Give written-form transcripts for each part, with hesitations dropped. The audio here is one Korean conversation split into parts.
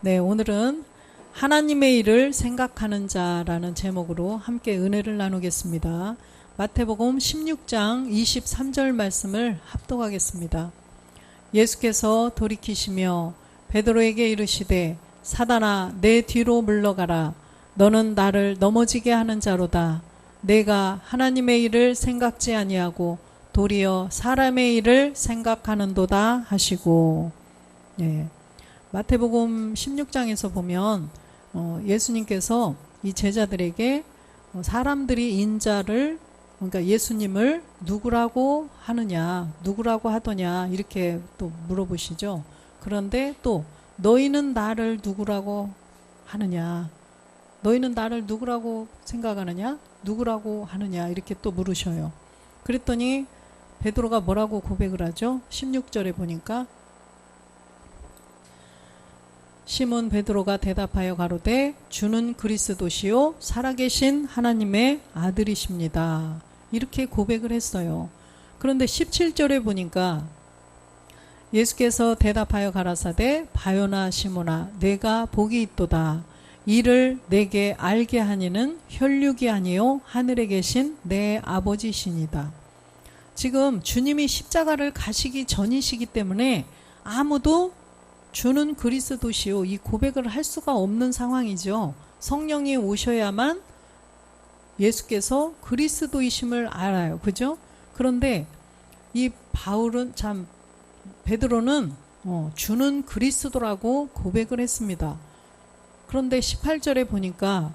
네, 오늘은 하나님의 일을 생각하는 자라는 제목으로 함께 은혜를 나누겠습니다. 마태복음 16장 23절 말씀을 합독하겠습니다. 예수께서 돌이키시며 베드로에게 이르시되 사단아 내 뒤로 물러가라. 너는 나를 넘어지게 하는 자로다. 내가 하나님의 일을 생각지 아니하고 도리어 사람의 일을 생각하는도다 하시고. 네. 마태복음 16장에서 보면 예수님께서 이 제자들에게 사람들이 인자를, 그러니까 예수님을 누구라고 하느냐, 누구라고 하더냐 이렇게 또 물어보시죠. 그런데 또 너희는 나를 누구라고 하느냐, 너희는 나를 누구라고 생각하느냐, 누구라고 하느냐 이렇게 또 물으셔요. 그랬더니 베드로가 뭐라고 고백을 하죠? 16절에 보니까 시몬 베드로가 대답하여 가로되 주는 그리스도시요 살아계신 하나님의 아들이십니다. 이렇게 고백을 했어요. 그런데 17절에 보니까 예수께서 대답하여 가라사대 바요나 시몬아 내가 복이 있도다. 이를 내게 알게 하니는 혈육이 아니요 하늘에 계신 내 아버지시니다. 지금 주님이 십자가를 가시기 전이시기 때문에 아무도 주는 그리스도시요 이 고백을 할 수가 없는 상황이죠. 성령이 오셔야만 예수께서 그리스도이심을 알아요. 그죠? 그런데 이 베드로는 주는 그리스도라고 고백을 했습니다. 그런데 18절에 보니까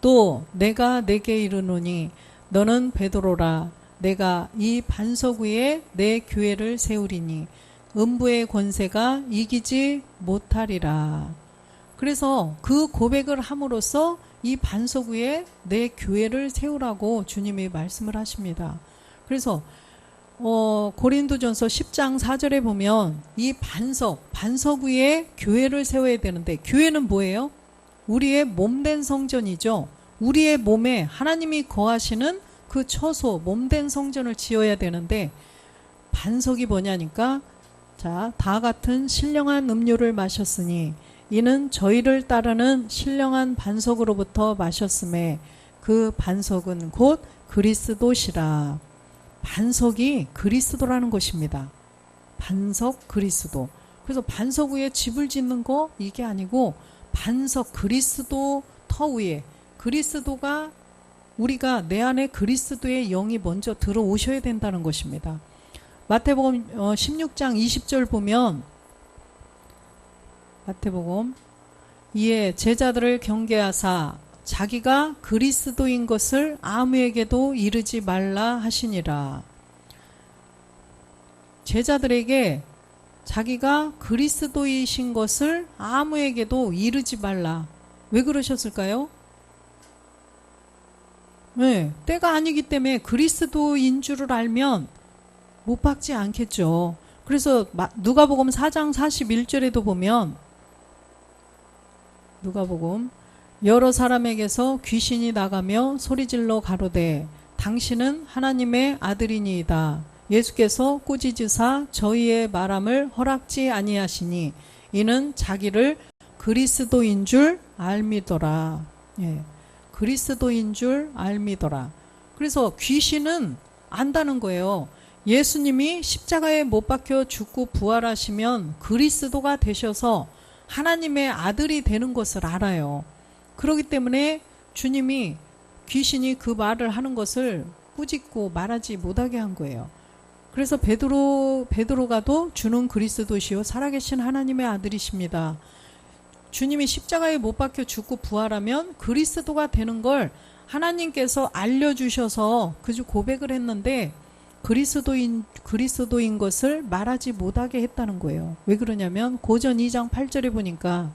또 내가 내게 이르노니 너는 베드로라. 내가 이 반석 위에 내 교회를 세우리니 음부의 권세가 이기지 못하리라. 그래서 그 고백을 함으로써 이 반석 위에 내 교회를 세우라고 주님이 말씀을 하십니다. 그래서 고린도전서 10장 4절에 보면 이 반석 위에 교회를 세워야 되는데, 교회는 뭐예요? 우리의 몸된 성전이죠. 우리의 몸에 하나님이 거하시는 그 처소, 몸된 성전을 지어야 되는데, 반석이 뭐냐니까, 자, 다 같은 신령한 음료를 마셨으니 이는 저희를 따르는 신령한 반석으로부터 마셨음에 그 반석은 곧 그리스도시라. 반석이 그리스도라는 것입니다. 반석 그리스도. 그래서 반석 위에 집을 짓는 거 이게 아니고 반석 그리스도 터 위에 그리스도가, 우리가 내 안에 그리스도의 영이 먼저 들어오셔야 된다는 것입니다. 마태복음 16장 20절 보면 마태복음 이에 제자들을 경계하사 자기가 그리스도인 것을 아무에게도 이르지 말라 하시니라. 제자들에게 자기가 그리스도이신 것을 아무에게도 이르지 말라. 왜 그러셨을까요? 네, 때가 아니기 때문에 그리스도인 줄을 알면 못 박지 않겠죠. 그래서 누가복음 4장 41절에도 보면 누가복음 여러 사람에게서 귀신이 나가며 소리질러 가로되 당신은 하나님의 아들이니이다. 예수께서 꾸짖으사 저희의 말함을 허락지 아니하시니 이는 자기를 그리스도인 줄 알미더라. 예, 그리스도인 줄 알미더라. 그래서 귀신은 안다는 거예요. 예수님이 십자가에 못 박혀 죽고 부활하시면 그리스도가 되셔서 하나님의 아들이 되는 것을 알아요. 그렇기 때문에 주님이 귀신이 그 말을 하는 것을 꾸짖고 말하지 못하게 한 거예요. 그래서 베드로가도 주는 그리스도시요 살아계신 하나님의 아들이십니다. 주님이 십자가에 못 박혀 죽고 부활하면 그리스도가 되는 걸 하나님께서 알려주셔서 그저 고백을 했는데 그리스도인 것을 말하지 못하게 했다는 거예요. 왜 그러냐면 고전 2장 8절에 보니까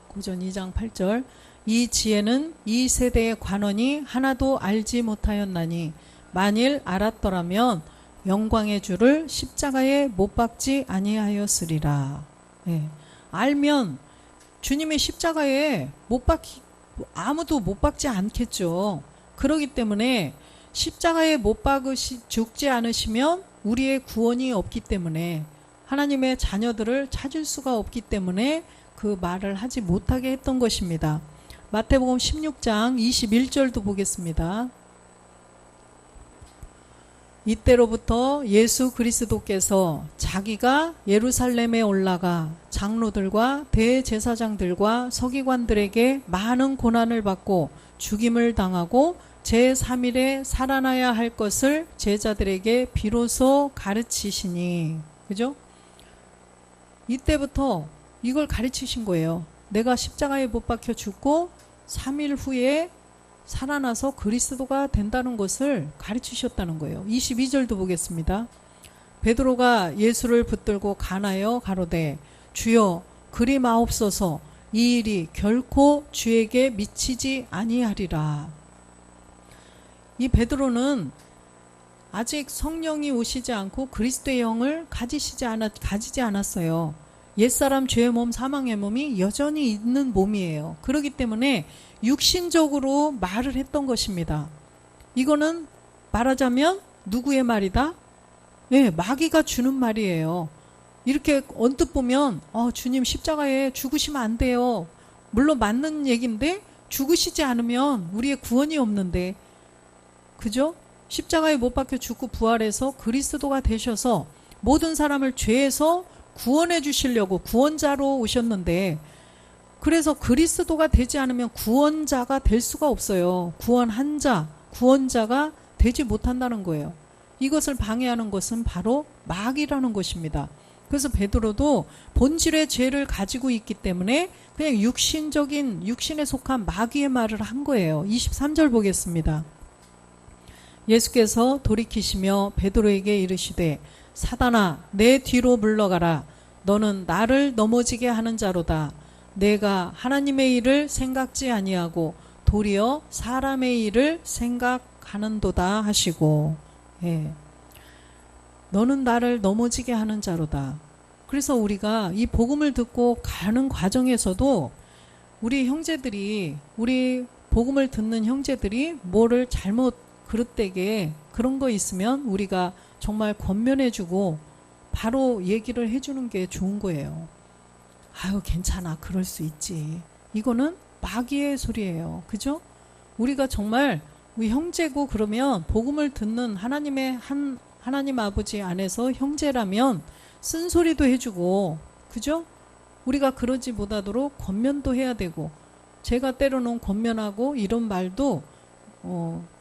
고전 2장 8절 이 지혜는 이 세대의 관원이 하나도 알지 못하였나니 만일 알았더라면 영광의 주를 십자가에 못 박지 아니하였으리라. 네. 알면 주님의 십자가에 아무도 못 박지 않겠죠. 그렇기 때문에 십자가에 못 박으시 죽지 않으시면 우리의 구원이 없기 때문에 하나님의 자녀들을 찾을 수가 없기 때문에 그 말을 하지 못하게 했던 것입니다. 마태복음 16장 21절도 보겠습니다. 이때로부터 예수 그리스도께서 자기가 예루살렘에 올라가 장로들과 대제사장들과 서기관들에게 많은 고난을 받고 죽임을 당하고 제3일에 살아나야 할 것을 제자들에게 비로소 가르치시니, 그죠? 이때부터 이걸 가르치신 거예요. 내가 십자가에 못 박혀 죽고 3일 후에 살아나서 그리스도가 된다는 것을 가르치셨다는 거예요. 22절도 보겠습니다. 베드로가 예수를 붙들고 간하여 가로되 주여 그리 마옵소서, 이 일이 결코 주에게 미치지 아니하리라. 이 베드로는 아직 성령이 오시지 않고 그리스도의 영을 가지지 않았어요. 옛사람 죄의 몸, 사망의 몸이 여전히 있는 몸이에요. 그렇기 때문에 육신적으로 말을 했던 것입니다. 이거는 말하자면 누구의 말이다? 네, 마귀가 주는 말이에요. 이렇게 언뜻 보면 주님 십자가에 죽으시면 안 돼요. 물론 맞는 얘기인데 죽으시지 않으면 우리의 구원이 없는데, 그죠? 십자가에 못 박혀 죽고 부활해서 그리스도가 되셔서 모든 사람을 죄에서 구원해 주시려고 구원자로 오셨는데, 그래서 그리스도가 되지 않으면 구원자가 될 수가 없어요. 구원한 자, 구원자가 되지 못한다는 거예요. 이것을 방해하는 것은 바로 마귀라는 것입니다. 그래서 베드로도 본질의 죄를 가지고 있기 때문에 그냥 육신에 속한 마귀의 말을 한 거예요. 23절 보겠습니다. 예수께서 돌이키시며 베드로에게 이르시되 사단아 내 뒤로 물러가라. 너는 나를 넘어지게 하는 자로다. 내가 하나님의 일을 생각지 아니하고 도리어 사람의 일을 생각하는도다 하시고, 너는 나를 넘어지게 하는 자로다. 그래서 우리가 이 복음을 듣고 가는 과정에서도 우리 복음을 듣는 형제들이 뭐를 잘못 그릇되게 그런 거 있으면 우리가 정말 권면해주고 바로 얘기를 해주는 게 좋은 거예요. 아유 괜찮아, 그럴 수 있지. 이거는 마귀의 소리예요. 그죠? 우리가 정말 우리 형제고 그러면 복음을 듣는 하나님 아버지 안에서 형제라면 쓴소리도 해주고, 그죠? 우리가 그러지 못하도록 권면도 해야 되고, 제가 때로는 권면하고 이런 말도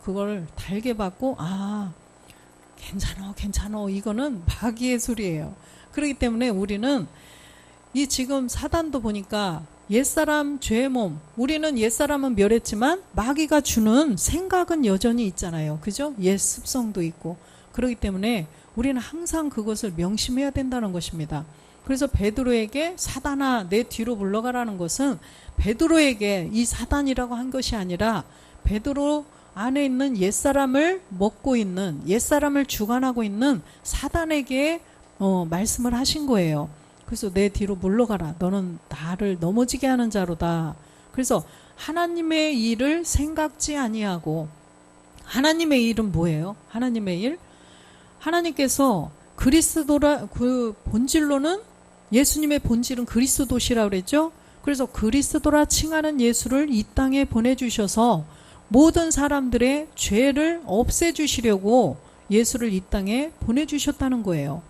그걸 달게 받고 괜찮아 이거는 마귀의 소리예요. 그렇기 때문에 우리는 이 지금 사단도 보니까 옛사람 죄의 몸, 우리는 옛사람은 멸했지만 마귀가 주는 생각은 여전히 있잖아요. 그죠? 옛 습성도 있고. 그렇기 때문에 우리는 항상 그것을 명심해야 된다는 것입니다. 그래서 베드로에게 사단아 내 뒤로 물러가라는 것은 베드로에게 이 사단이라고 한 것이 아니라 베드로 안에 있는 옛사람을 먹고 있는, 옛사람을 주관하고 있는 사단에게 말씀을 하신 거예요. 그래서 내 뒤로 물러가라. 너는 나를 넘어지게 하는 자로다. 그래서 하나님의 일을 생각지 아니하고, 하나님의 일은 뭐예요? 하나님의 일? 하나님께서 그리스도라, 그 본질로는 예수님의 본질은 그리스도시라고 그랬죠? 그래서 그리스도라 칭하는 예수를 이 땅에 보내주셔서 모든 사람들의 죄를 없애주시려고 예수를 이 땅에 보내주셨다는 거예요.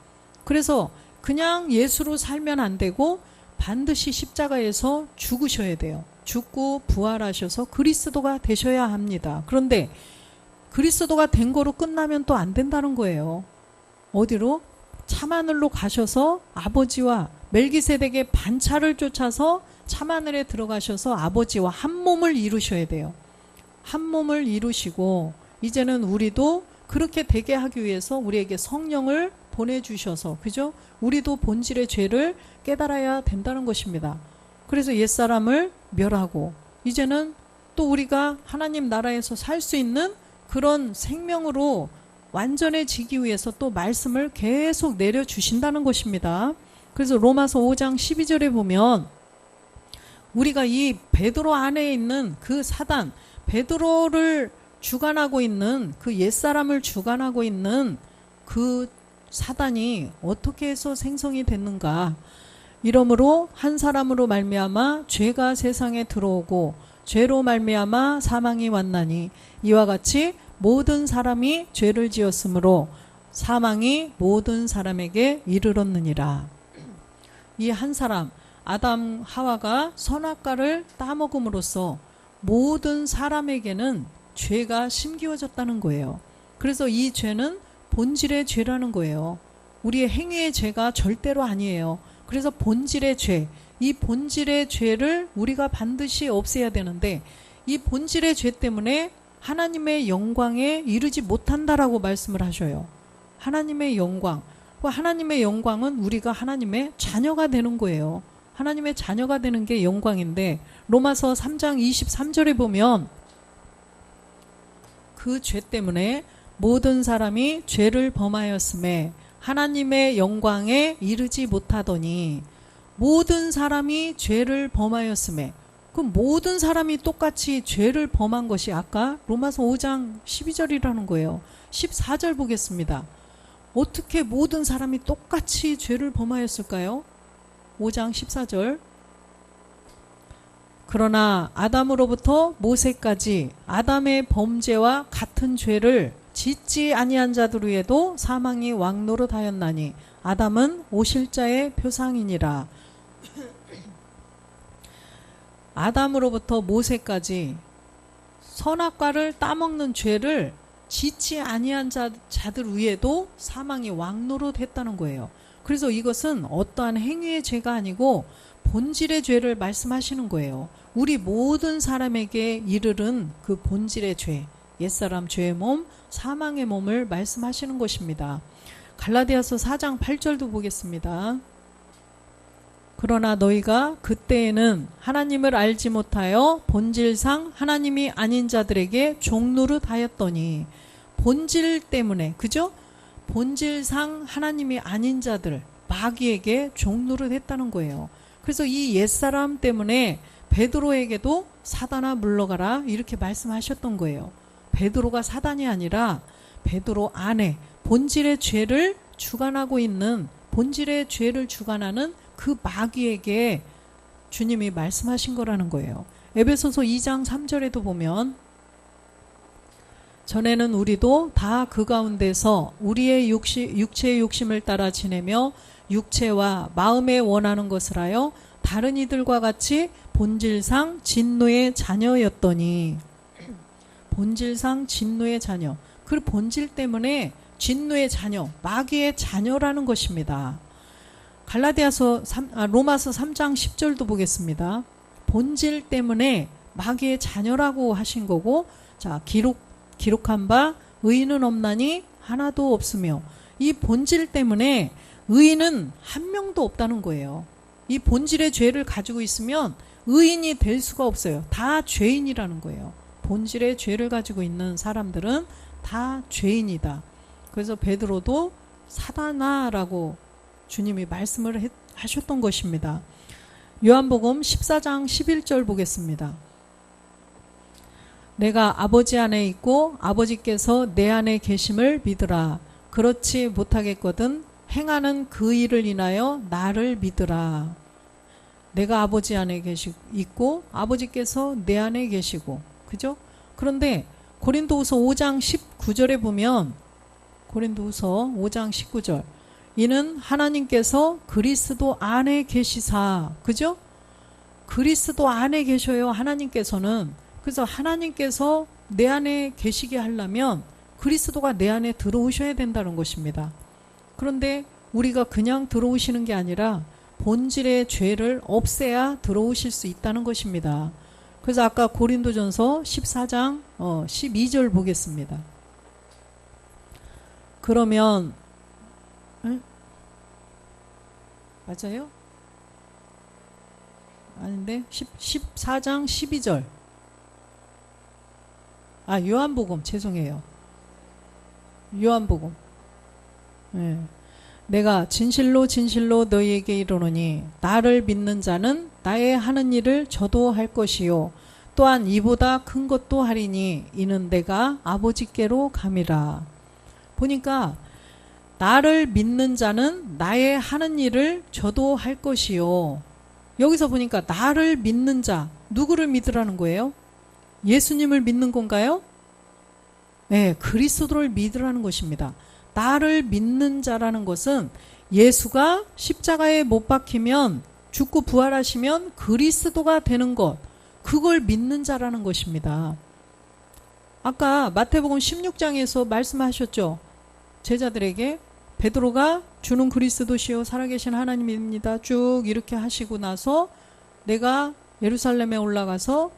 그래서 그냥 예수로 살면 안 되고 반드시 십자가에서 죽으셔야 돼요. 죽고 부활하셔서 그리스도가 되셔야 합니다. 그런데 그리스도가 된 거로 끝나면 또 안 된다는 거예요. 어디로? 참하늘로 가셔서 아버지와 멜기세덱의 반차를 쫓아서 참하늘에 들어가셔서 아버지와 한 몸을 이루셔야 돼요. 한 몸을 이루시고 이제는 우리도 그렇게 되게 하기 위해서 우리에게 성령을 보내주셔서, 그죠? 우리도 본질의 죄를 깨달아야 된다는 것입니다. 그래서 옛사람을 멸하고 이제는 또 우리가 하나님 나라에서 살 수 있는 그런 생명으로 완전해지기 위해서 또 말씀을 계속 내려주신다는 것입니다. 그래서 로마서 5장 12절에 보면 우리가 이 베드로 안에 있는 그 사단, 베드로를 주관하고 있는 그 옛사람을 주관하고 있는 그 사단이 어떻게 해서 생성이 됐는가? 이러므로 한 사람으로 말미암아 죄가 세상에 들어오고 죄로 말미암아 사망이 왔나니 이와 같이 모든 사람이 죄를 지었으므로 사망이 모든 사람에게 이르렀느니라. 이 한 사람 아담 하와가 선악과를 따먹음으로써 모든 사람에게는 죄가 심기워졌다는 거예요. 그래서 이 죄는 본질의 죄라는 거예요. 우리의 행위의 죄가 절대로 아니에요. 그래서 본질의 죄, 이 본질의 죄를 우리가 반드시 없애야 되는데 이 본질의 죄 때문에 하나님의 영광에 이르지 못한다라고 말씀을 하셔요. 하나님의 영광, 하나님의 영광은 우리가 하나님의 자녀가 되는 거예요. 하나님의 자녀가 되는 게 영광인데 로마서 3장 23절에 보면 그 죄 때문에 모든 사람이 죄를 범하였음에 하나님의 영광에 이르지 못하더니 모든 사람이 죄를 범하였음에 그 모든 사람이 똑같이 죄를 범한 것이 아까 로마서 5장 12절이라는 거예요. 14절 보겠습니다. 어떻게 모든 사람이 똑같이 죄를 범하였을까요? 5장 14절. 그러나 아담으로부터 모세까지 아담의 범죄와 같은 죄를 짓지 아니한 자들 위에도 사망이 왕노릇하였나니 아담은 오실자의 표상이니라. 아담으로부터 모세까지 선악과를 따먹는 죄를 짓지 아니한 자들 위에도 사망이 왕노릇했다는 거예요. 그래서 이것은 어떠한 행위의 죄가 아니고 본질의 죄를 말씀하시는 거예요. 우리 모든 사람에게 이르른 그 본질의 죄, 옛사람 죄의 몸, 사망의 몸을 말씀하시는 것입니다. 갈라디아서 4장 8절도 보겠습니다. 그러나 너희가 그때에는 하나님을 알지 못하여 본질상 하나님이 아닌 자들에게 종노릇하였더니 본질 때문에, 그죠? 본질상 하나님이 아닌 자들, 마귀에게 종노릇했다는 거예요. 그래서 이 옛사람 때문에 베드로에게도 사단아 물러가라 이렇게 말씀하셨던 거예요. 베드로가 사단이 아니라 베드로 안에 본질의 죄를 주관하고 있는, 본질의 죄를 주관하는 그 마귀에게 주님이 말씀하신 거라는 거예요. 에베소서 2장 3절에도 보면 전에는 우리도 다 그 가운데서 우리의 육체의 욕심을 따라 지내며 육체와 마음에 원하는 것을 하여 다른 이들과 같이 본질상 진노의 자녀였더니, 본질상 진노의 자녀, 그 본질 때문에 진노의 자녀, 마귀의 자녀라는 것입니다. 로마서 3장 10절도 보겠습니다. 본질 때문에 마귀의 자녀라고 하신 거고, 자, 기록한 바 의인은 없나니 하나도 없으며, 이 본질 때문에 의인은 한 명도 없다는 거예요. 이 본질의 죄를 가지고 있으면 의인이 될 수가 없어요. 다 죄인이라는 거예요. 본질의 죄를 가지고 있는 사람들은 다 죄인이다. 그래서 베드로도 사단아라고 주님이 말씀을 하셨던 것입니다. 요한복음 14장 11절 보겠습니다. 내가 아버지 안에 있고 아버지께서 내 안에 계심을 믿으라. 그렇지 못하겠거든 행하는 그 일을 인하여 나를 믿으라. 내가 아버지 안에 있고 아버지께서 내 안에 계시고, 그죠? 그런데 고린도후서 5장 19절에 보면, 고린도후서 5장 19절, 이는 하나님께서 그리스도 안에 계시사, 그죠? 그리스도 안에 계셔요, 하나님께서는. 그래서 하나님께서 내 안에 계시게 하려면 그리스도가 내 안에 들어오셔야 된다는 것입니다. 그런데 우리가 그냥 들어오시는 게 아니라 본질의 죄를 없애야 들어오실 수 있다는 것입니다. 그래서 아까 고린도전서 14장 12절 보겠습니다. 그러면 맞아요? 아닌데 14장 12절. 요한복음, 죄송해요. 요한복음. 네. 내가 진실로 진실로 너희에게 이르노니 나를 믿는 자는 나의 하는 일을 저도 할 것이요 또한 이보다 큰 것도 하리니 이는 내가 아버지께로 감이라. 보니까 나를 믿는 자는 나의 하는 일을 저도 할 것이요. 여기서 보니까 나를 믿는 자, 누구를 믿으라는 거예요? 예수님을 믿는 건가요? 네, 그리스도를 믿으라는 것입니다. 나를 믿는 자라는 것은 예수가 십자가에 못 박히면 죽고 부활하시면 그리스도가 되는 것, 그걸 믿는 자라는 것입니다. 아까 마태복음 16장에서 말씀하셨죠. 제자들에게 베드로가 주는 그리스도시요 살아계신 하나님입니다. 쭉 이렇게 하시고 나서 내가 예루살렘에 올라가서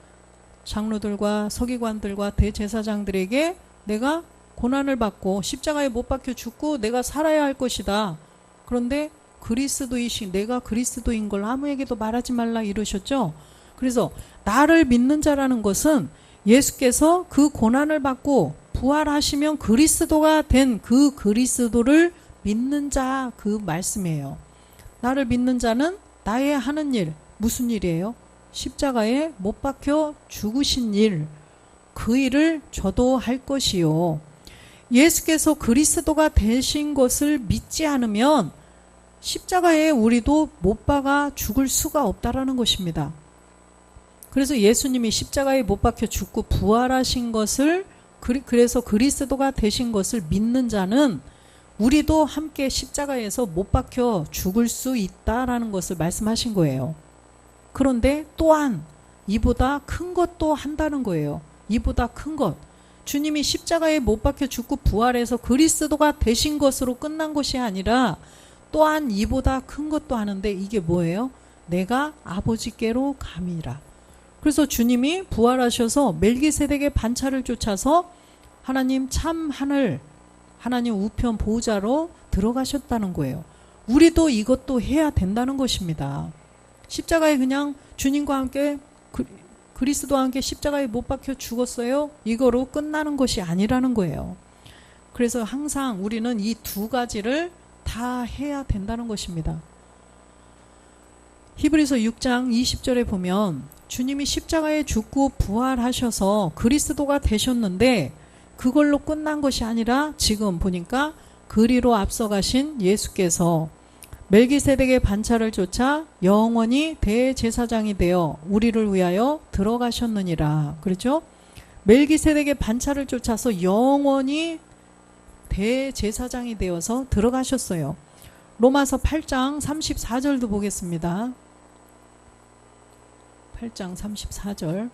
장로들과 서기관들과 대제사장들에게 내가 고난을 받고 십자가에 못 박혀 죽고 내가 살아야 할 것이다. 그런데 그리스도이신 내가 그리스도인 걸 아무에게도 말하지 말라 이러셨죠. 그래서 나를 믿는 자라는 것은 예수께서 그 고난을 받고 부활하시면 그리스도가 된 그 그리스도를 믿는 자, 그 말씀이에요. 나를 믿는 자는 나의 하는 일, 무슨 일이에요? 십자가에 못 박혀 죽으신 일, 그 일을 저도 할 것이요. 예수께서 그리스도가 되신 것을 믿지 않으면 십자가에 우리도 못 박아 죽을 수가 없다라는 것입니다. 그래서 예수님이 십자가에 못 박혀 죽고 부활하신 것을, 그래서 그리스도가 되신 것을 믿는 자는 우리도 함께 십자가에서 못 박혀 죽을 수 있다라는 것을 말씀하신 거예요. 그런데 또한 이보다 큰 것도 한다는 거예요. 이보다 큰 것. 주님이 십자가에 못 박혀 죽고 부활해서 그리스도가 되신 것으로 끝난 것이 아니라 또한 이보다 큰 것도 하는데 이게 뭐예요? 내가 아버지께로 감이라. 그래서 주님이 부활하셔서 멜기세덱의 반차를 쫓아서 하나님 참 하늘, 하나님 우편 보좌로 들어가셨다는 거예요. 우리도 이것도 해야 된다는 것입니다. 십자가에 그냥 주님과 함께 그리스도와 함께 십자가에 못 박혀 죽었어요. 이거로 끝나는 것이 아니라는 거예요. 그래서 항상 우리는 이 두 가지를 다 해야 된다는 것입니다. 히브리서 6장 20절에 보면 주님이 십자가에 죽고 부활하셔서 그리스도가 되셨는데 그걸로 끝난 것이 아니라 지금 보니까 그리로 앞서가신 예수께서 멜기세덱의 반차를 쫓아 영원히 대제사장이 되어 우리를 위하여 들어가셨느니라. 그렇죠? 멜기세덱의 반차를 쫓아서 영원히 대제사장이 되어서 들어가셨어요. 로마서 8장 34절도 보겠습니다. 8장 34절.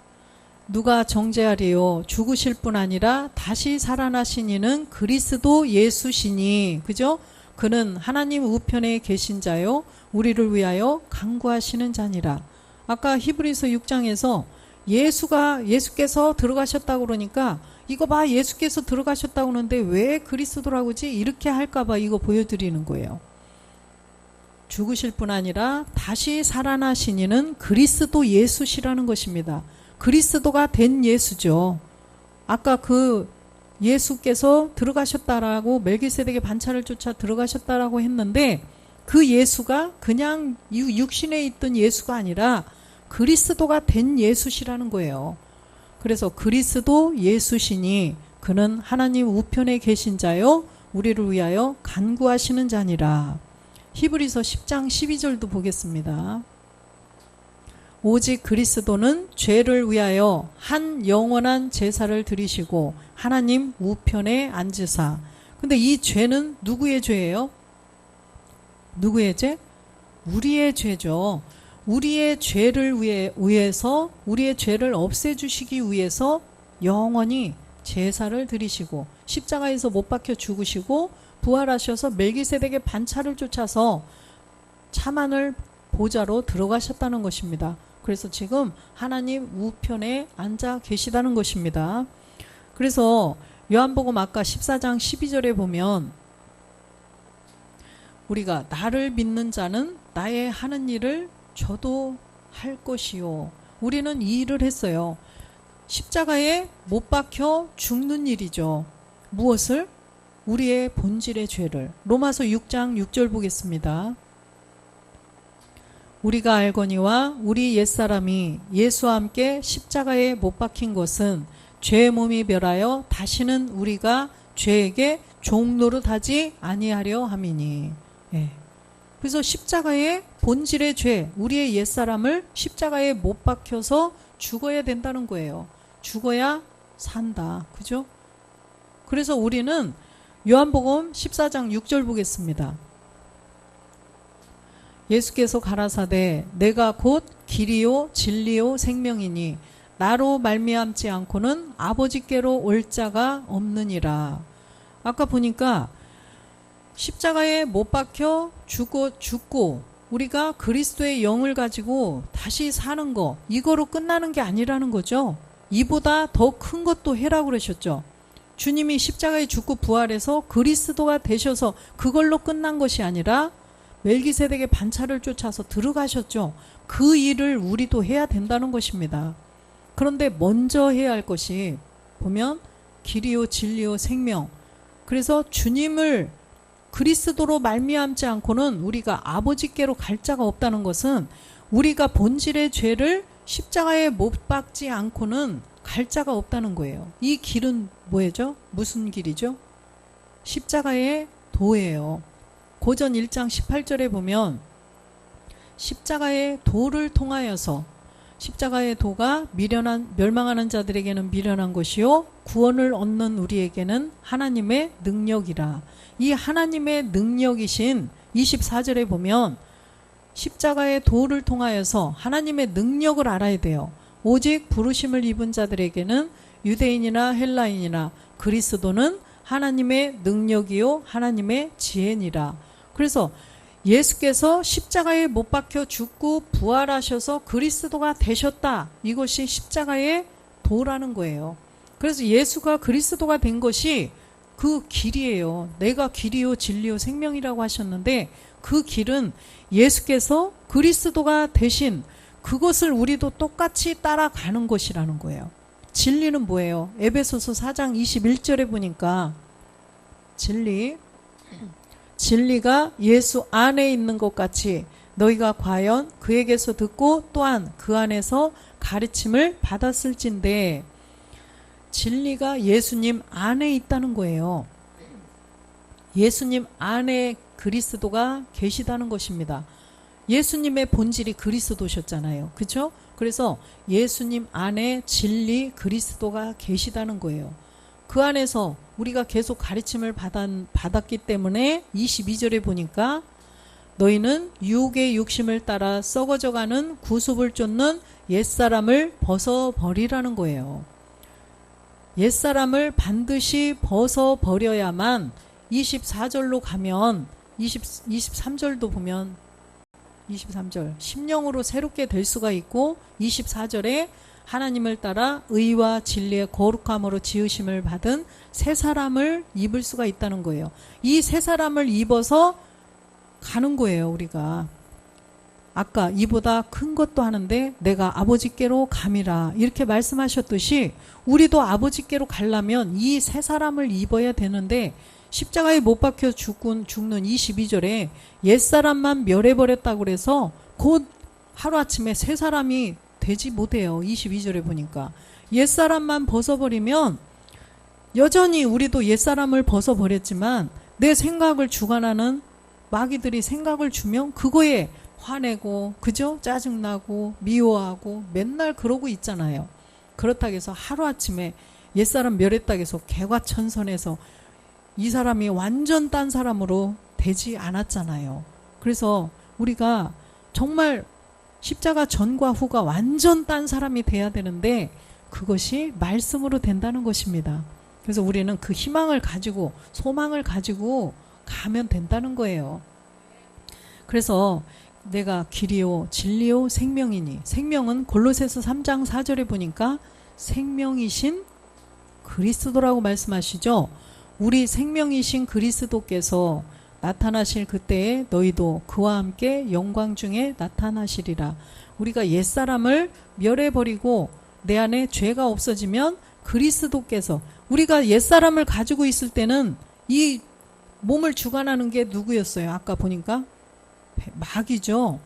누가 정죄하리요? 죽으실 뿐 아니라 다시 살아나신 이는 그리스도 예수시니. 그죠? 그는 하나님 우편에 계신 자요 우리를 위하여 간구하시는 자니라. 아까 히브리서 6장에서 예수께서 들어가셨다고 그러니까 이거 봐, 예수께서 들어가셨다고 하는데 왜 그리스도라고 하지? 이렇게 할까봐 이거 보여드리는 거예요. 죽으실 뿐 아니라 다시 살아나신 이는 그리스도 예수시라는 것입니다. 그리스도가 된 예수죠. 아까 그 예수께서 들어가셨다라고 멜기세덱의 반차를 쫓아 들어가셨다라고 했는데 그 예수가 그냥 육신에 있던 예수가 아니라 그리스도가 된 예수시라는 거예요. 그래서 그리스도 예수시니 그는 하나님 우편에 계신 자요 우리를 위하여 간구하시는 자니라. 히브리서 10장 12절도 보겠습니다. 오직 그리스도는 죄를 위하여 한 영원한 제사를 드리시고 하나님 우편에 앉으사. 근데 이 죄는 누구의 죄예요? 누구의 죄? 우리의 죄죠. 우리의 죄를 위해서 우리의 죄를 없애주시기 위해서 영원히 제사를 드리시고 십자가에서 못 박혀 죽으시고 부활하셔서 멜기세덱의 반차를 쫓아서 참하늘 보좌로 들어가셨다는 것입니다. 그래서 지금 하나님 우편에 앉아 계시다는 것입니다. 그래서 요한복음 아까 14장 12절에 보면 우리가 나를 믿는 자는 나의 하는 일을 저도 할 것이요. 우리는 이 일을 했어요. 십자가에 못 박혀 죽는 일이죠. 무엇을? 우리의 본질의 죄를. 로마서 6장 6절 보겠습니다. 우리가 알거니와 우리 옛사람이 예수와 함께 십자가에 못 박힌 것은 죄의 몸이 멸하여 다시는 우리가 죄에게 종노릇하지 아니하려 함이니. 예. 그래서 십자가의 본질의 죄, 우리의 옛사람을 십자가에 못 박혀서 죽어야 된다는 거예요. 죽어야 산다. 그죠? 그래서 우리는 요한복음 14장 6절 보겠습니다. 예수께서 가라사대 내가 곧 길이요 진리요 생명이니 나로 말미암지 않고는 아버지께로 올 자가 없느니라. 아까 보니까 십자가에 못 박혀 죽고 우리가 그리스도의 영을 가지고 다시 사는 거, 이거로 끝나는 게 아니라는 거죠. 이보다 더 큰 것도 해라고 그러셨죠. 주님이 십자가에 죽고 부활해서 그리스도가 되셔서 그걸로 끝난 것이 아니라 멜기세덱의 반차를 쫓아서 들어가셨죠. 그 일을 우리도 해야 된다는 것입니다. 그런데 먼저 해야 할 것이 보면 길이요 진리요 생명. 그래서 주님을 그리스도로 말미암지 않고는 우리가 아버지께로 갈 자가 없다는 것은 우리가 본질의 죄를 십자가에 못 박지 않고는 갈 자가 없다는 거예요. 이 길은 뭐죠? 무슨 길이죠? 십자가의 도예요. 고전 1장 18절에 보면 십자가의 도를 통하여서 십자가의 도가 멸망하는 자들에게는 미련한 것이요 구원을 얻는 우리에게는 하나님의 능력이라. 이 하나님의 능력이신 24절에 보면 십자가의 도를 통하여서 하나님의 능력을 알아야 돼요. 오직 부르심을 입은 자들에게는 유대인이나 헬라인이나 그리스도는 하나님의 능력이요 하나님의 지혜니라. 그래서 예수께서 십자가에 못 박혀 죽고 부활하셔서 그리스도가 되셨다. 이것이 십자가의 도라는 거예요. 그래서 예수가 그리스도가 된 것이 그 길이에요. 내가 길이요 진리요 생명이라고 하셨는데 그 길은 예수께서 그리스도가 되신 그것을 우리도 똑같이 따라가는 것이라는 거예요. 진리는 뭐예요? 에베소서 4장 21절에 보니까 진리가 예수 안에 있는 것 같이 너희가 과연 그에게서 듣고 또한 그 안에서 가르침을 받았을진데, 진리가 예수님 안에 있다는 거예요. 예수님 안에 그리스도가 계시다는 것입니다. 예수님의 본질이 그리스도셨잖아요. 그렇죠? 그래서 예수님 안에 진리 그리스도가 계시다는 거예요. 그 안에서 우리가 계속 가르침을 받았기 때문에 22절에 보니까 너희는 유혹의 욕심을 따라 썩어져가는 구습을 쫓는 옛사람을 벗어버리라는 거예요. 옛사람을 반드시 벗어버려야만 24절로 가면 23절도 보면 23절 심령으로 새롭게 될 수가 있고 24절에 하나님을 따라 의와 진리의 거룩함으로 지으심을 받은 새 사람을 입을 수가 있다는 거예요. 이 새 사람을 입어서 가는 거예요. 우리가 아까 이보다 큰 것도 하는데 내가 아버지께로 감이라 이렇게 말씀하셨듯이 우리도 아버지께로 가려면 이 새 사람을 입어야 되는데 십자가에 못 박혀 죽는 22절에 옛사람만 멸해버렸다고 그래서 곧 하루아침에 새 사람이 되지 못해요. 22절에 보니까 옛사람만 벗어버리면 여전히 우리도 옛사람을 벗어버렸지만 내 생각을 주관하는 마귀들이 생각을 주면 그거에 화내고 그죠? 짜증나고 미워하고 맨날 그러고 있잖아요. 그렇다고 해서 하루아침에 옛사람 멸했다고 해서 개과천선해서 이 사람이 완전 딴 사람으로 되지 않았잖아요. 그래서 우리가 정말 십자가 전과 후가 완전 딴 사람이 돼야 되는데 그것이 말씀으로 된다는 것입니다. 그래서 우리는 그 희망을 가지고 소망을 가지고 가면 된다는 거예요. 그래서 내가 길이요 진리요 생명이니, 생명은 골로새서 3장 4절에 보니까 생명이신 그리스도라고 말씀하시죠. 우리 생명이신 그리스도께서 나타나실 그때에 너희도 그와 함께 영광 중에 나타나시리라. 우리가 옛사람을 멸해버리고 내 안에 죄가 없어지면 그리스도께서, 우리가 옛사람을 가지고 있을 때는 이 몸을 주관하는 게 누구였어요? 아까 보니까 마귀죠.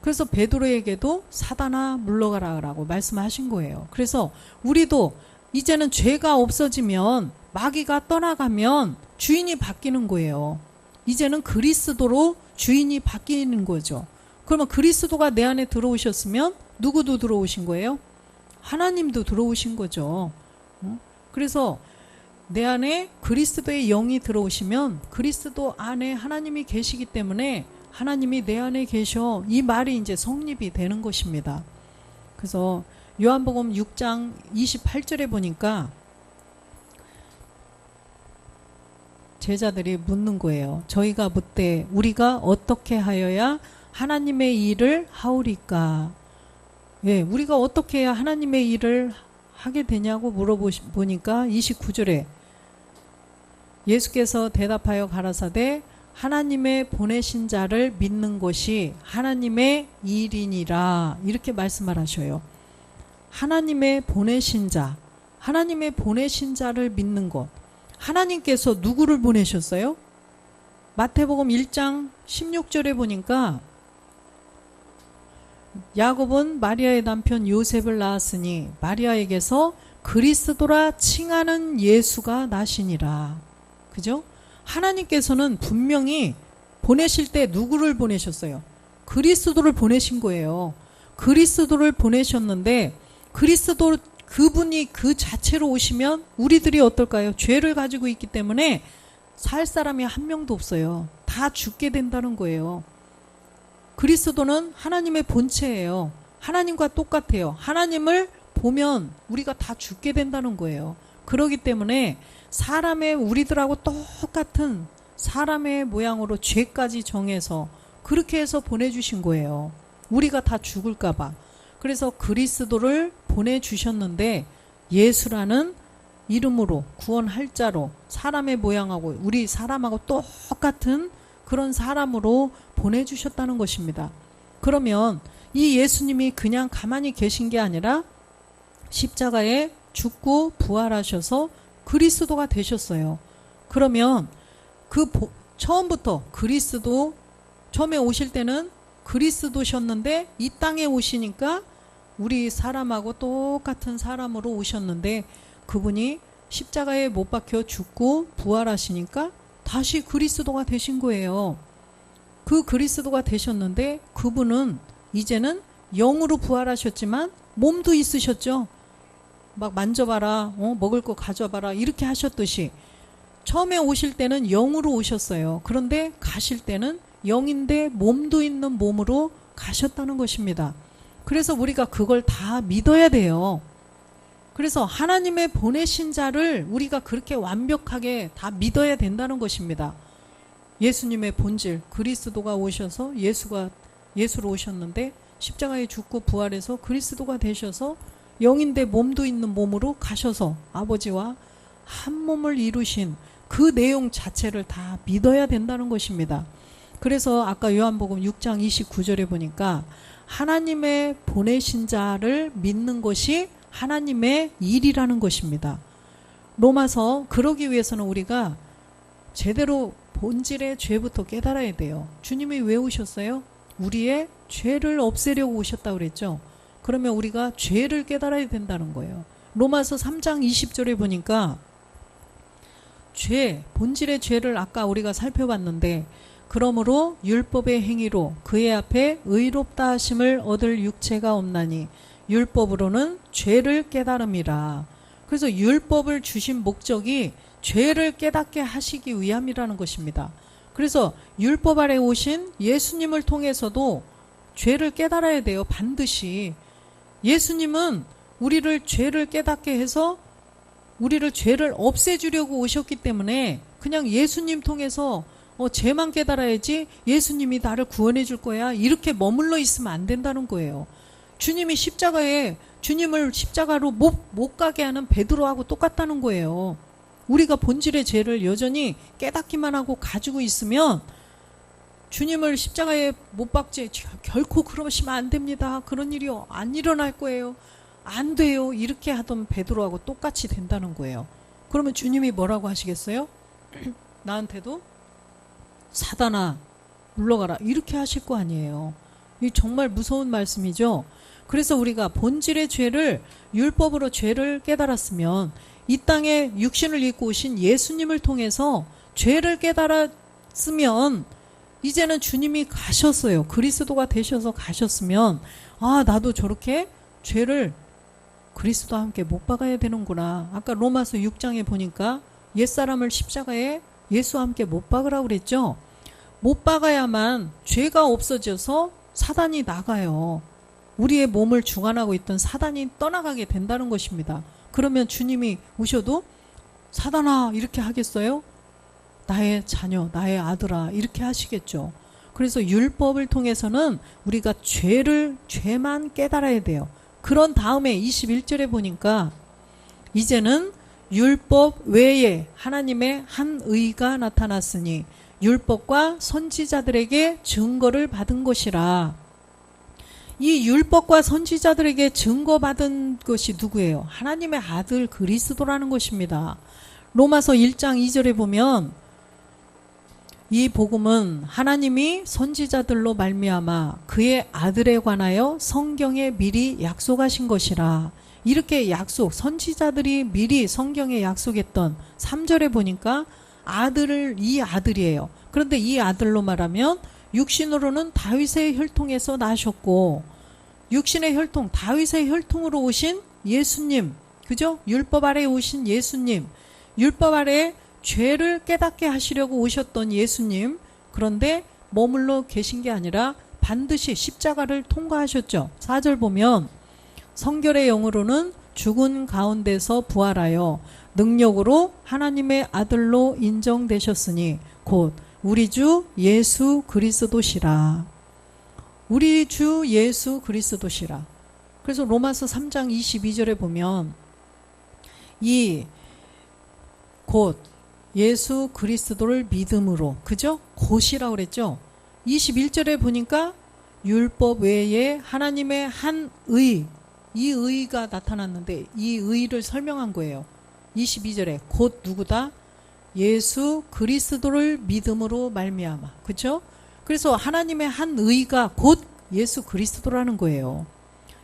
그래서 베드로에게도 사단아 물러가라고 말씀하신 거예요. 그래서 우리도 이제는 죄가 없어지면 마귀가 떠나가면 주인이 바뀌는 거예요. 이제는 그리스도로 주인이 바뀌는 거죠. 그러면 그리스도가 내 안에 들어오셨으면 누구도 들어오신 거예요? 하나님도 들어오신 거죠. 그래서 내 안에 그리스도의 영이 들어오시면 그리스도 안에 하나님이 계시기 때문에 하나님이 내 안에 계셔. 이 말이 이제 성립이 되는 것입니다. 그래서 요한복음 6장 28절에 보니까 제자들이 묻는 거예요. 저희가 묻되 우리가 어떻게 하여야 하나님의 일을 하오리까? 예, 우리가 어떻게 해야 하나님의 일을 하게 되냐고 물어보니까 29절에 예수께서 대답하여 가라사대 하나님의 보내신 자를 믿는 것이 하나님의 일이니라 이렇게 말씀을 하셔요. 하나님의 보내신 자, 하나님의 보내신 자를 믿는 것. 하나님께서 누구를 보내셨어요? 마태복음 1장 16절에 보니까 야곱은 마리아의 남편 요셉을 낳았으니 마리아에게서 그리스도라 칭하는 예수가 나시니라. 그죠? 하나님께서는 분명히 보내실 때 누구를 보내셨어요? 그리스도를 보내신 거예요. 그리스도를 보내셨는데 그리스도 그분이 그 자체로 오시면 우리들이 어떨까요? 죄를 가지고 있기 때문에 살 사람이 한 명도 없어요. 다 죽게 된다는 거예요. 그리스도는 하나님의 본체예요. 하나님과 똑같아요. 하나님을 보면 우리가 다 죽게 된다는 거예요. 그렇기 때문에 사람의 우리들하고 똑같은 사람의 모양으로 죄까지 정해서 그렇게 해서 보내주신 거예요. 우리가 다 죽을까 봐. 그래서 그리스도를 보내주셨는데 예수라는 이름으로 구원할 자로 사람의 모양하고 우리 사람하고 똑같은 그런 사람으로 보내주셨다는 것입니다. 그러면 이 예수님이 그냥 가만히 계신 게 아니라 십자가에 죽고 부활하셔서 그리스도가 되셨어요. 그러면 처음부터 그리스도 처음에 오실 때는 그리스도셨는데 이 땅에 오시니까 우리 사람하고 똑같은 사람으로 오셨는데 그분이 십자가에 못 박혀 죽고 부활하시니까 다시 그리스도가 되신 거예요. 그 그리스도가 되셨는데 그분은 이제는 영으로 부활하셨지만 몸도 있으셨죠. 막 만져봐라, 먹을 거 가져봐라 이렇게 하셨듯이 처음에 오실 때는 영으로 오셨어요. 그런데 가실 때는 영인데 몸도 있는 몸으로 가셨다는 것입니다. 그래서 우리가 그걸 다 믿어야 돼요. 그래서 하나님의 보내신 자를 우리가 그렇게 완벽하게 다 믿어야 된다는 것입니다. 예수님의 본질 그리스도가 오셔서 예수로 오셨는데 십자가에 죽고 부활해서 그리스도가 되셔서 영인데 몸도 있는 몸으로 가셔서 아버지와 한 몸을 이루신 그 내용 자체를 다 믿어야 된다는 것입니다. 그래서 아까 요한복음 6장 29절에 보니까 하나님의 보내신 자를 믿는 것이 하나님의 일이라는 것입니다. 로마서 그러기 위해서는 우리가 제대로 본질의 죄부터 깨달아야 돼요. 주님이 왜 오셨어요? 우리의 죄를 없애려고 오셨다고 그랬죠. 그러면 우리가 죄를 깨달아야 된다는 거예요. 로마서 3장 20절에 보니까 본질의 죄를 아까 우리가 살펴봤는데 그러므로 율법의 행위로 그의 앞에 의롭다 하심을 얻을 육체가 없나니 율법으로는 죄를 깨달음이라. 그래서 율법을 주신 목적이 죄를 깨닫게 하시기 위함이라는 것입니다. 그래서 율법 아래 오신 예수님을 통해서도 죄를 깨달아야 돼요. 반드시. 예수님은 우리를 죄를 깨닫게 해서 우리를 죄를 없애주려고 오셨기 때문에 그냥 예수님 통해서 죄만 깨달아야지 예수님이 나를 구원해 줄 거야 이렇게 머물러 있으면 안 된다는 거예요. 주님을 십자가로 못 가게 하는 베드로하고 똑같다는 거예요. 우리가 본질의 죄를 여전히 깨닫기만 하고 가지고 있으면 주님을 십자가에 못 박지 결코 그러시면 안 됩니다. 그런 일이 안 일어날 거예요. 안 돼요. 이렇게 하던 베드로하고 똑같이 된다는 거예요. 그러면 주님이 뭐라고 하시겠어요? 나한테도 사단아 물러가라 이렇게 하실 거 아니에요. 이 정말 무서운 말씀이죠. 그래서 우리가 본질의 죄를 율법으로 죄를 깨달았으면 이 땅에 육신을 입고 오신 예수님을 통해서 죄를 깨달았으면 이제는 주님이 가셨어요. 그리스도가 되셔서 가셨으면 아, 나도 저렇게 죄를 그리스도와 함께 못 박아야 되는구나. 아까 로마서 6장에 보니까 옛사람을 십자가에 예수와 함께 못 박으라고 그랬죠. 못 박아야만 죄가 없어져서 사단이 나가요. 우리의 몸을 주관하고 있던 사단이 떠나가게 된다는 것입니다. 그러면 주님이 오셔도 사단아 이렇게 하겠어요? 나의 자녀, 나의 아들아 이렇게 하시겠죠. 그래서 율법을 통해서는 우리가 죄만 깨달아야 돼요. 그런 다음에 21절에 보니까 이제는 율법 외에 하나님의 한 의가 나타났으니 율법과 선지자들에게 증거를 받은 것이라. 이 율법과 선지자들에게 증거받은 것이 누구예요? 하나님의 아들 그리스도라는 것입니다. 로마서 1장 2절에 보면 이 복음은 하나님이 선지자들로 말미암아 그의 아들에 관하여 성경에 미리 약속하신 것이라. 이렇게 선지자들이 미리 성경에 약속했던 3절에 보니까 이 아들이에요. 그런데 이 아들로 말하면 육신으로는 다윗의 혈통에서 나셨고 육신의 혈통, 다윗의 혈통으로 오신 예수님, 그죠? 율법 아래에 오신 예수님, 율법 아래에 죄를 깨닫게 하시려고 오셨던 예수님, 그런데 머물러 계신 게 아니라 반드시 십자가를 통과하셨죠. 4절 보면 성결의 영으로는 죽은 가운데서 부활하여 능력으로 하나님의 아들로 인정되셨으니 곧 우리 주 예수 그리스도시라. 우리 주 예수 그리스도시라. 그래서 로마서 3장 22절에 보면 곧 예수 그리스도를 믿음으로, 그죠? 곧이라고 그랬죠? 21절에 보니까 율법 외에 하나님의 한 의, 이 의가 나타났는데 이 의를 설명한 거예요. 22절에 곧 누구다? 예수 그리스도를 믿음으로 말미암아. 그렇죠? 그래서 하나님의 한 의가 곧 예수 그리스도라는 거예요.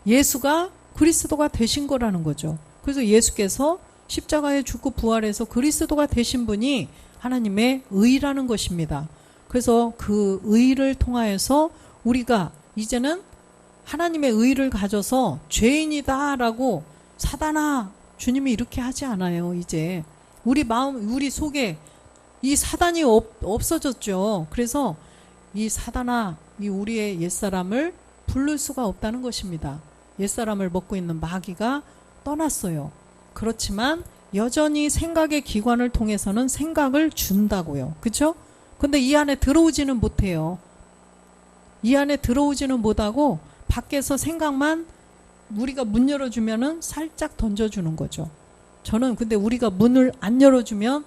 예수가 그리스도가 되신 거라는 거죠. 그래서 예수께서 십자가에 죽고 부활해서 그리스도가 되신 분이 하나님의 의라는 것입니다. 그래서 그 의를 통하여서 우리가 이제는 하나님의 의를 가져서 죄인이다라고 사단아, 주님이 이렇게 하지 않아요. 이제 우리 마음, 우리 속에 이 사단이 없어졌죠. 그래서 이 사단아, 이 우리의 옛사람을 부를 수가 없다는 것입니다. 옛사람을 먹고 있는 마귀가 떠났어요. 그렇지만 여전히 생각의 기관을 통해서는 생각을 준다고요. 그렇죠? 근데 이 안에 들어오지는 못해요. 이 안에 들어오지는 못하고 밖에서 생각만 우리가 문 열어주면은 살짝 던져주는 거죠. 저는 근데 우리가 문을 안 열어주면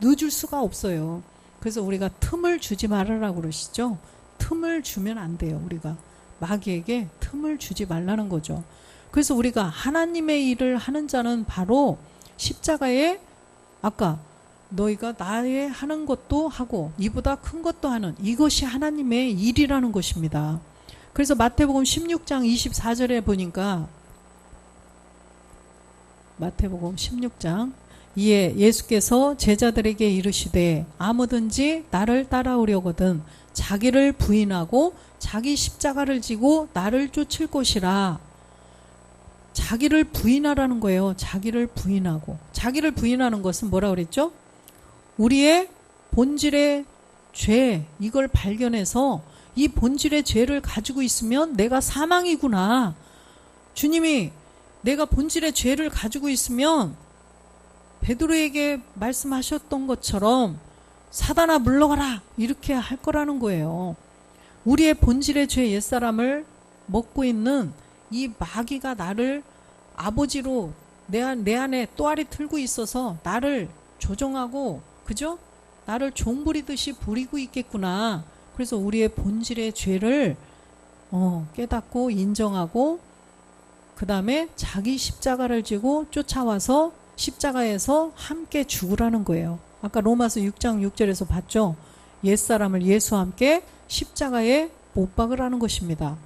넣어줄 수가 없어요. 그래서 우리가 틈을 주지 말아라고 그러시죠. 틈을 주면 안 돼요. 우리가 마귀에게 틈을 주지 말라는 거죠. 그래서 우리가 하나님의 일을 하는 자는 바로 십자가에 아까 너희가 나의 하는 것도 하고 이보다 큰 것도 하는 이것이 하나님의 일이라는 것입니다. 그래서 마태복음 16장 24절에 보니까 마태복음 16장 이에 예수께서 제자들에게 이르시되 아무든지 나를 따라오려거든 자기를 부인하고 자기 십자가를 지고 나를 쫓을 것이라. 자기를 부인하라는 거예요. 자기를 부인하고. 자기를 부인하는 것은 뭐라 그랬죠? 우리의 본질의 죄, 이걸 발견해서 이 본질의 죄를 가지고 있으면 내가 사망이구나. 주님이 내가 본질의 죄를 가지고 있으면 베드로에게 말씀하셨던 것처럼 사단아 물러가라 이렇게 할 거라는 거예요. 우리의 본질의 죄 옛사람을 먹고 있는 이 마귀가 나를 아버지로 내 안에 또아리 틀고 있어서 나를 조종하고, 그죠? 나를 종부리듯이 부리고 있겠구나. 그래서 우리의 본질의 죄를 깨닫고 인정하고 그 다음에 자기 십자가를 지고 쫓아와서 십자가에서 함께 죽으라는 거예요. 아까 로마서 6장 6절에서 봤죠? 옛사람을 예수와 함께 십자가에 못 박으라는 것입니다.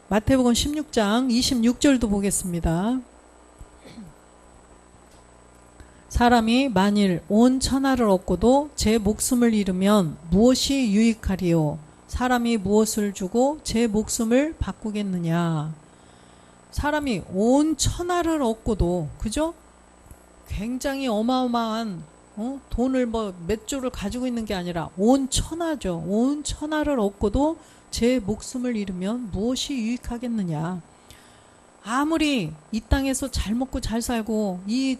마태복음 16장 26절도 보겠습니다. 사람이 만일 온 천하를 얻고도 제 목숨을 잃으면 무엇이 유익하리요? 사람이 무엇을 주고 제 목숨을 바꾸겠느냐? 사람이 온 천하를 얻고도, 그죠? 굉장히 어마어마한 돈을 몇 조를 가지고 있는 게 아니라 온 천하죠. 온 천하를 얻고도 제 목숨을 잃으면 무엇이 유익하겠느냐? 아무리 이 땅에서 잘 먹고 잘 살고 이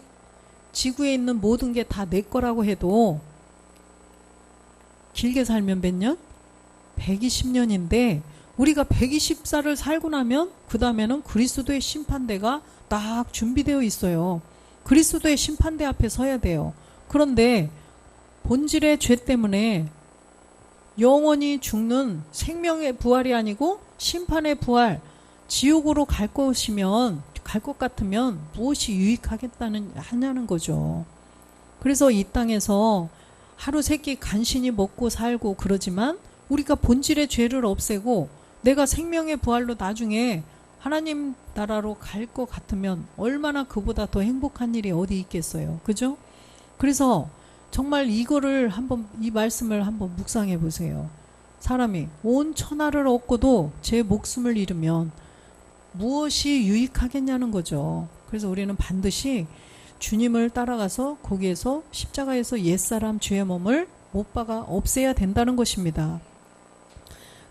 지구에 있는 모든 게 다 내 거라고 해도 길게 살면 몇 년? 120년인데 우리가 120살을 살고 나면 그 다음에는 그리스도의 심판대가 딱 준비되어 있어요. 그리스도의 심판대 앞에 서야 돼요. 그런데 본질의 죄 때문에 영원히 죽는 생명의 부활이 아니고 심판의 부활, 지옥으로 갈 것 같으면 무엇이 하냐는 거죠. 그래서 이 땅에서 하루 세끼 간신히 먹고 살고 그러지만 우리가 본질의 죄를 없애고 내가 생명의 부활로 나중에 하나님 나라로 갈 것 같으면 얼마나 그보다 더 행복한 일이 어디 있겠어요. 그죠? 그래서 정말 이 말씀을 한번 묵상해 보세요. 사람이 온 천하를 얻고도 제 목숨을 잃으면 무엇이 유익하겠냐는 거죠. 그래서 우리는 반드시 주님을 따라가서 거기에서 십자가에서 옛사람 죄의 몸을 못 박아 없애야 된다는 것입니다.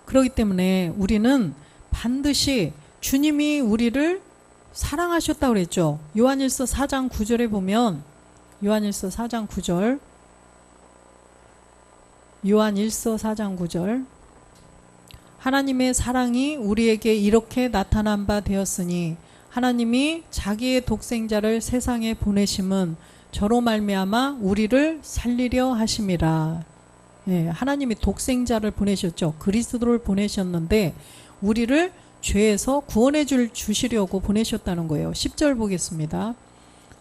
그렇기 때문에 우리는 반드시 주님이 우리를 사랑하셨다고 그랬죠. 요한일서 4장 9절에 보면 요한일서 4장 9절 하나님의 사랑이 우리에게 이렇게 나타난 바 되었으니 하나님이 자기의 독생자를 세상에 보내심은 저로 말미암아 우리를 살리려 하심이라. 예, 하나님이 독생자를 보내셨죠. 그리스도를 보내셨는데 우리를 죄에서 구원해 주시려고 보내셨다는 거예요. 10절 보겠습니다.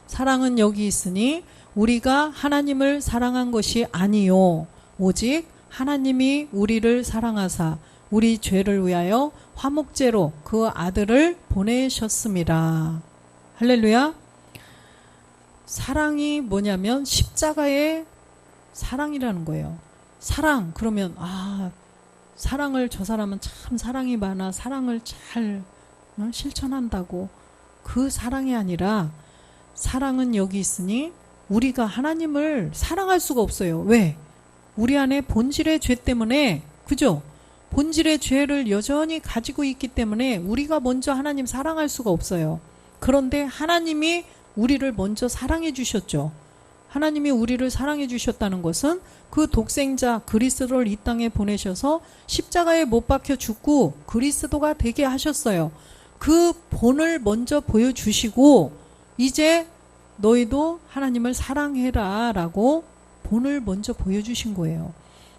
사랑은 여기 있으니 우리가 하나님을 사랑한 것이 아니요 오직 하나님이 우리를 사랑하사 우리 죄를 위하여 화목제로 그 아들을 보내셨습니다. 할렐루야. 사랑이 뭐냐면 십자가의 사랑이라는 거예요. 사랑 그러면 사랑을 저 사람은 참 사랑이 많아 사랑을 잘 실천한다고 그 사랑이 아니라 사랑은 여기 있으니 우리가 하나님을 사랑할 수가 없어요. 왜? 우리 안에 본질의 죄 때문에 그죠? 본질의 죄를 여전히 가지고 있기 때문에 우리가 먼저 하나님 사랑할 수가 없어요. 그런데 하나님이 우리를 먼저 사랑해 주셨죠. 하나님이 우리를 사랑해 주셨다는 것은 그 독생자 그리스도를 이 땅에 보내셔서 십자가에 못 박혀 죽고 그리스도가 되게 하셨어요. 그 본을 먼저 보여주시고 이제 너희도 하나님을 사랑해라 라고 본을 먼저 보여주신 거예요.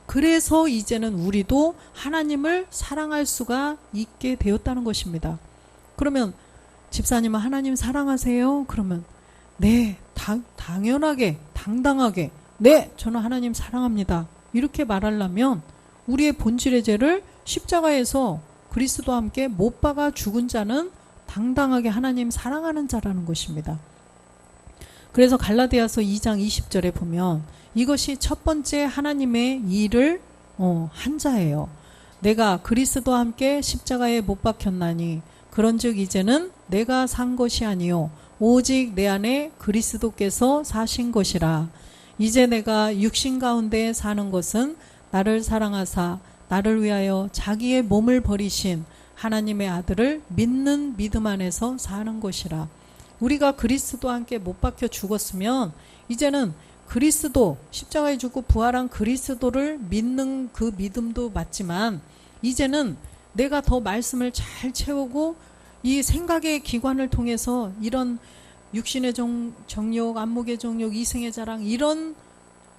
그래서 이제는 우리도 하나님을 사랑할 수가 있게 되었다는 것입니다. 그러면 집사님은 하나님 사랑하세요? 그러면 네, 당연하게 당당하게 네, 저는 하나님 사랑합니다. 이렇게 말하려면 우리의 본질의 죄를 십자가에서 그리스도와 함께 못 박아 죽은 자는 당당하게 하나님 사랑하는 자라는 것입니다. 그래서 갈라디아서 2장 20절에 보면 이것이 첫 번째 하나님의 일을 한 자예요. 내가 그리스도와 함께 십자가에 못 박혔나니 그런즉 이제는 내가 산 것이 아니요 오직 내 안에 그리스도께서 사신 것이라. 이제 내가 육신 가운데 사는 것은 나를 사랑하사 나를 위하여 자기의 몸을 버리신 하나님의 아들을 믿는 믿음 안에서 사는 것이라. 우리가 그리스도와 함께 못 박혀 죽었으면 이제는 그리스도 십자가에 죽고 부활한 그리스도를 믿는 그 믿음도 맞지만 이제는 내가 더 말씀을 잘 채우고 이 생각의 기관을 통해서 이런 육신의 정욕, 안목의 정욕, 이생의 자랑 이런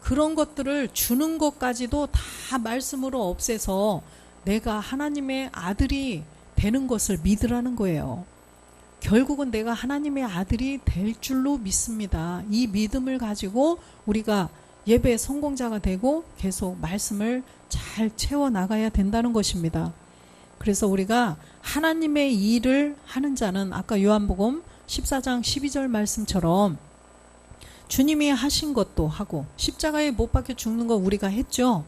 그런 것들을 주는 것까지도 다 말씀으로 없애서 내가 하나님의 아들이 되는 것을 믿으라는 거예요. 결국은 내가 하나님의 아들이 될 줄로 믿습니다. 이 믿음을 가지고 우리가 예배의 성공자가 되고 계속 말씀을 잘 채워나가야 된다는 것입니다. 그래서 우리가 하나님의 일을 하는 자는 아까 요한복음 14장 12절 말씀처럼 주님이 하신 것도 하고 십자가에 못 박혀 죽는 거 우리가 했죠.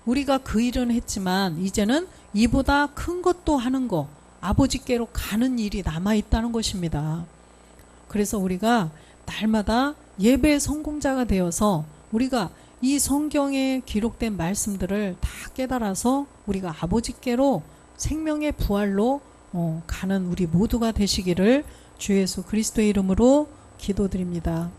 우리가 그 일은 했지만 이제는 이보다 큰 것도 하는 거, 아버지께로 가는 일이 남아있다는 것입니다. 그래서 우리가 날마다 예배 성공자가 되어서 우리가 이 성경에 기록된 말씀들을 다 깨달아서 우리가 아버지께로 생명의 부활로 가는 우리 모두가 되시기를 주 예수 그리스도의 이름으로 기도드립니다.